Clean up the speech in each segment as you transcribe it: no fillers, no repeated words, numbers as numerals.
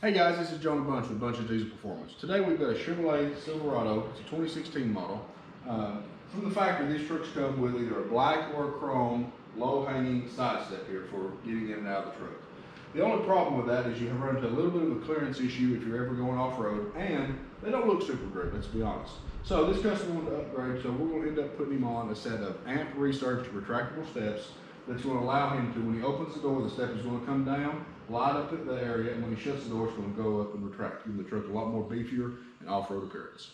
Hey guys, this is John Bunch with Bunch's Diesel Performance. Today we've got a Chevrolet Silverado. It's a 2016 model. From the factory, these trucks come with either a black or a chrome low-hanging side step here for getting in and out of the truck. The only problem with that is you have run into a little bit of a clearance issue if you're ever going off-road, and they don't look super great, let's be honest. So this customer wanted to upgrade, so we're going to end up putting him on a set of AMP Research retractable steps that's going to allow him to, when he opens the door, the step is going to come down, light up at the area, and when he shuts the door, it's going to go up and retract, giving the truck a lot more beefier and off-road appearance.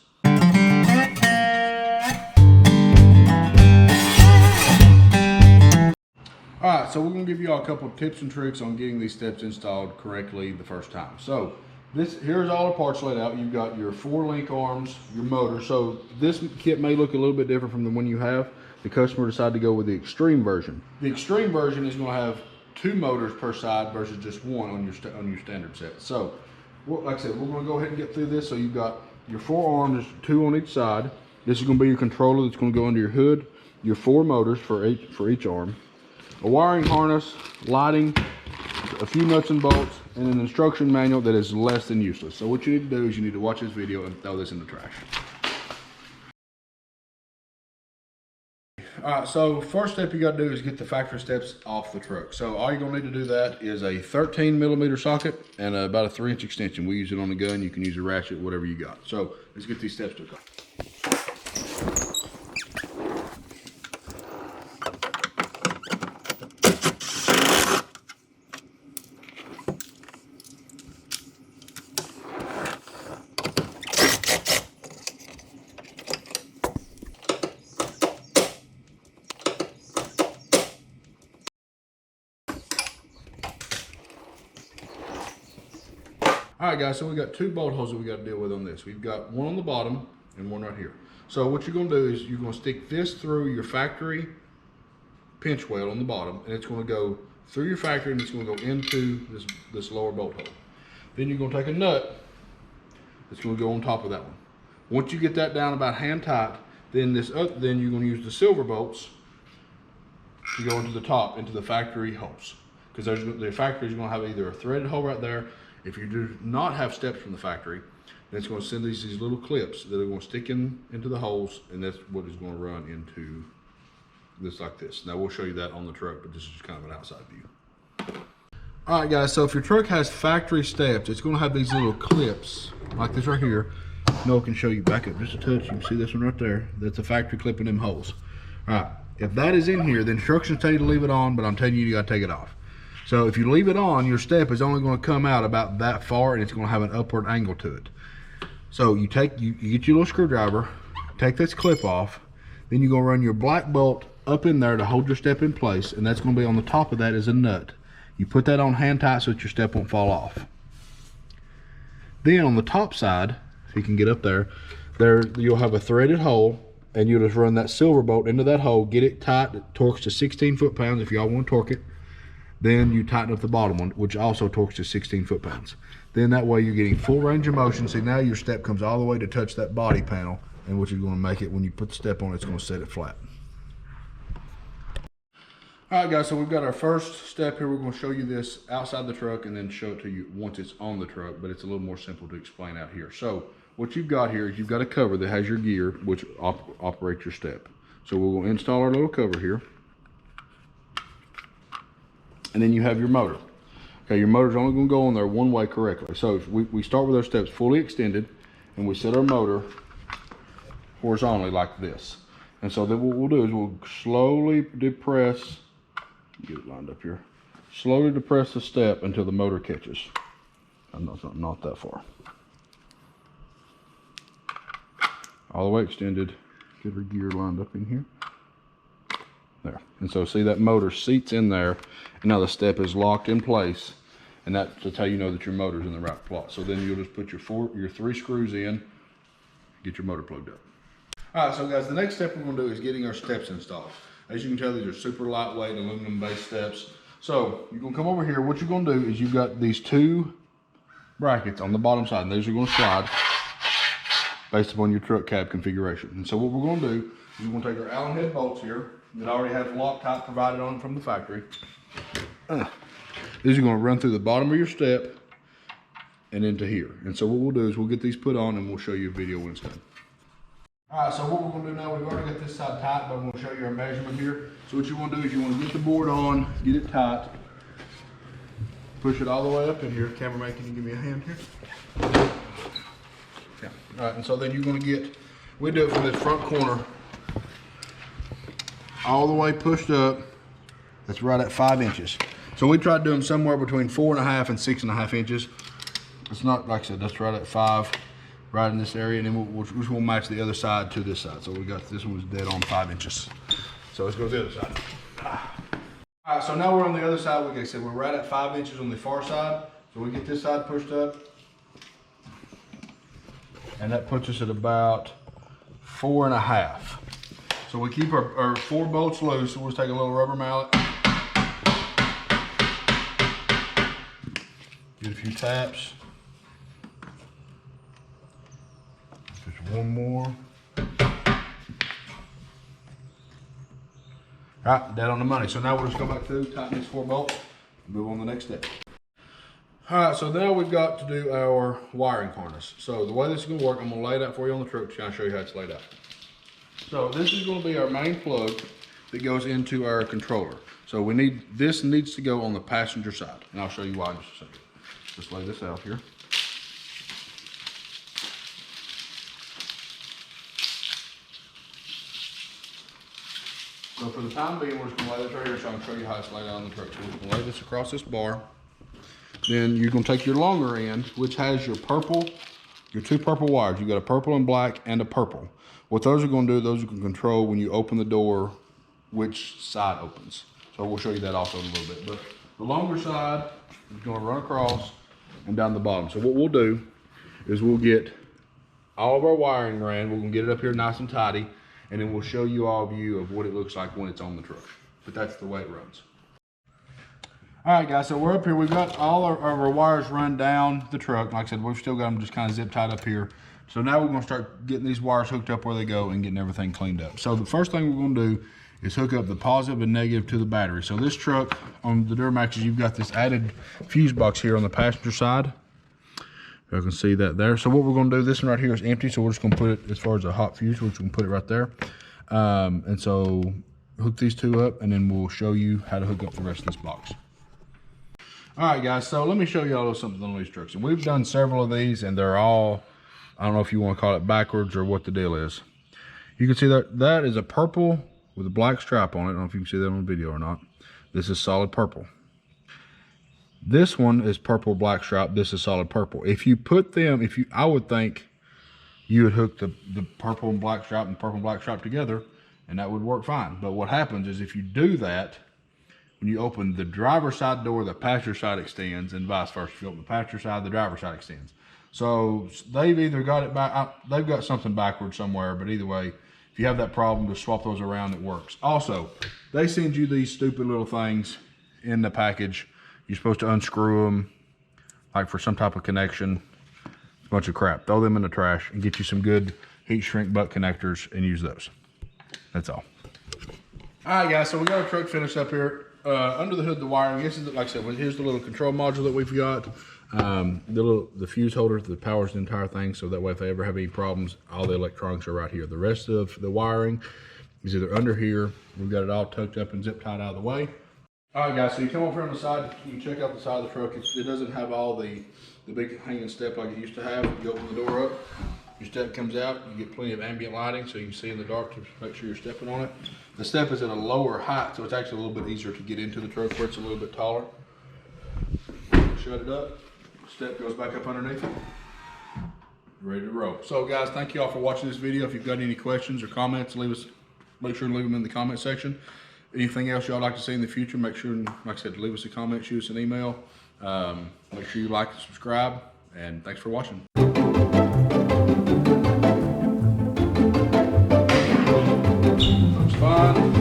Alright, so we're going to give you all a couple of tips and tricks on getting these steps installed correctly the first time. So here's all the parts laid out. You've got your 4 link arms, your motor. So this kit may look a little bit different from the one you have. The customer decided to go with the extreme version. The extreme version is going to have 2 motors per side versus just one on your standard set. So, like I said, we're going to go ahead and get through this. So you've got your 4 arms, 2 on each side. This is going to be your controller that's going to go under your hood. Your 4 motors for each arm. A wiring harness, lighting, a few nuts and bolts, and an instruction manual that is less than useless. So what you need to do is you need to watch this video and throw this in the trash. Alright, so first step you got to do is get the factory steps off the truck. So all you're going to need to do that is a 13mm socket and about a 3-inch extension. We use it on the gun. You can use a ratchet, whatever you got. So let's get these steps took off. Alright guys, so we got 2 bolt holes that we got to deal with on this. We've got one on the bottom and one right here. So what you're going to do is you're going to stick this through your factory pinch weld on the bottom, and it's going to go through your factory and it's going to go into this lower bolt hole. Then you're going to take a nut that's going to go on top of that one. Once you get that down about hand tight, then you're going to use the silver bolts to go into the top, into the factory holes. Because the factory is going to have either a threaded hole right there. If you do not have steps from the factory, then it's going to send these little clips that are going to stick into the holes, and that's what is going to run into this like this. Now we'll show you that on the truck, but this is just kind of an outside view. All right guys, so if your truck has factory steps, it's going to have these little clips like this right here. Noah can show you, back up just a touch. You can see this one right there. That's a factory clip in them holes. All right, if that is in here, the instructions tell you to leave it on, but I'm telling you, you got to take it off. So if you leave it on, your step is only going to come out about that far, and it's going to have an upward angle to it. So you get your little screwdriver, take this clip off, then you're going to run your black bolt up in there to hold your step in place, and that's going to be on the top of that is a nut. You put that on hand tight so that your step won't fall off. Then on the top side, if you can get up there, you'll have a threaded hole, and you'll just run that silver bolt into that hole, get it tight. It torques to 16 foot-pounds if y'all want to torque it. Then you tighten up the bottom one, which also torques to 16 foot-pounds. Then that way you're getting full range of motion. See, now your step comes all the way to touch that body panel, and which is going to make it, when you put the step on, it's going to set it flat. All right guys, so we've got our first step here. We're going to show you this outside the truck and then show it to you once it's on the truck, but it's a little more simple to explain out here. So what you've got here is you've got a cover that has your gear, which operates your step. So we'll install our little cover here. And then you have your motor. Okay, your motor's only going to go on there one way correctly. So if we start with our steps fully extended, and we set our motor horizontally like this. And so then what we'll do is we'll slowly depress, get it lined up here, slowly depress the step until the motor catches. Not that far. All the way extended, get our gear lined up in here. There. And so see that motor seats in there, and now the step is locked in place, and that's how you know that your motor's in the right plot. So then you'll just put your 3 screws in, get your motor plugged up. All right, so guys, the next step we're going to do is getting our steps installed. As you can tell, these are super lightweight aluminum based steps. So you're going to come over here. What you're going to do is you've got these 2 brackets on the bottom side, and those are going to slide based upon your truck cab configuration. And so what we're going to do is we're going to take our Allen head bolts here that already has Loctite provided on from the factory. These are going to run through the bottom of your step, and into here. And so what we'll do is we'll get these put on and we'll show you a video when it's done. All right, so what we're gonna do now, we've already got this side tight, but I'm gonna show you our measurement here. So what you wanna do is you wanna get the board on, get it tight, push it all the way up in here. Cameraman, can you give me a hand here? Yeah, all right, and so then you're gonna get, we do it from this front corner, all the way pushed up. That's right at 5 inches. So we try to do them somewhere between 4.5 and 6.5 inches. It's not, like I said, that's right at 5. Right in this area, and then we'll match the other side to this side. So we got, this one was dead on 5 inches. So let's go to the other side. All right, so now we're on the other side. Like I said, we're right at 5 inches on the far side. So we get this side pushed up, and that puts us at about 4.5. So we keep our 4 bolts loose. So we'll just take a little rubber mallet, get a few taps. One more. All right, dead on the money. So now we'll just go back through, tighten these 4 bolts, and move on to the next step. All right, so now we've got to do our wiring harness. So the way this is gonna work, I'm gonna lay it out for you on the truck to kind of show you how it's laid out. So this is gonna be our main plug that goes into our controller. So this needs to go on the passenger side, and I'll show you why in just a second. Just lay this out here. So for the time being, we're just gonna lay this right here so I can show you how it's laid out on the truck. So we're gonna lay this across this bar. Then you're gonna take your longer end, which has your 2 purple wires. You got a purple and black and a purple. What those are gonna do, those you can control when you open the door, which side opens. So we'll show you that also in a little bit. But the longer side is gonna run across and down the bottom. So what we'll do is we'll get all of our wiring ran. We're gonna get it up here nice and tidy. And then we'll show you all a view of what it looks like when it's on the truck. But that's the way it runs. All right, guys, so we're up here. We've got all of our wires run down the truck. Like I said, we've still got them just kind of zip tied up here. So now we're gonna start getting these wires hooked up where they go and getting everything cleaned up. So the first thing we're gonna do is hook up the positive and negative to the battery. So this truck, on the Duramaxes, you've got this added fuse box here on the passenger side. You can see that there. So what we're gonna do, this one right here is empty, so we're just gonna put it, as far as a hot fuse, we're just gonna put it right there. And so hook these 2 up, and then we'll show you how to hook up the rest of this box. All right, guys, so let me show you all something on these trucks. And we've done several of these, and they're all, I don't know if you wanna call it backwards or what the deal is. You can see that is a purple with a black stripe on it. I don't know if you can see that on the video or not. This is solid purple. This one is purple black stripe. This is solid purple. If you put them, I would think you would hook the purple and black stripe and purple and black stripe together, and that would work fine. But what happens is if you do that, when you open the driver's side door, the passenger side extends, and vice versa. If you open the passenger side, the driver's side extends. So they've either got it back, they've got something backwards somewhere, but either way, if you have that problem, just swap those around, it works. Also, they send you these stupid little things in the package. You're supposed to unscrew them, like for some type of connection. It's a bunch of crap. Throw them in the trash and get you some good heat shrink butt connectors and use those. That's all. All right, guys, so we got our truck finished up here. Under the hood, the wiring, this is, like I said, here's the little control module that we've got. The fuse holder that powers the entire thing, so that way if they ever have any problems, all the electronics are right here. The rest of the wiring is either under here. We've got it all tucked up and zip tied out of the way. All right, guys, so you come over here on the side, you can check out the side of the truck. It doesn't have all the big hanging step like it used to have. You open the door up, your step comes out, you get plenty of ambient lighting so you can see in the dark to make sure you're stepping on it. The step is at a lower height, so it's actually a little bit easier to get into the truck where it's a little bit taller. Shut it up, step goes back up underneath it. Ready to roll. So guys, thank you all for watching this video. If you've got any questions or comments, make sure to leave them in the comment section. Anything else y'all like to see in the future, make sure, like I said, leave us a comment, shoot us an email. Make sure you like and subscribe, and thanks for watching. Looks fine.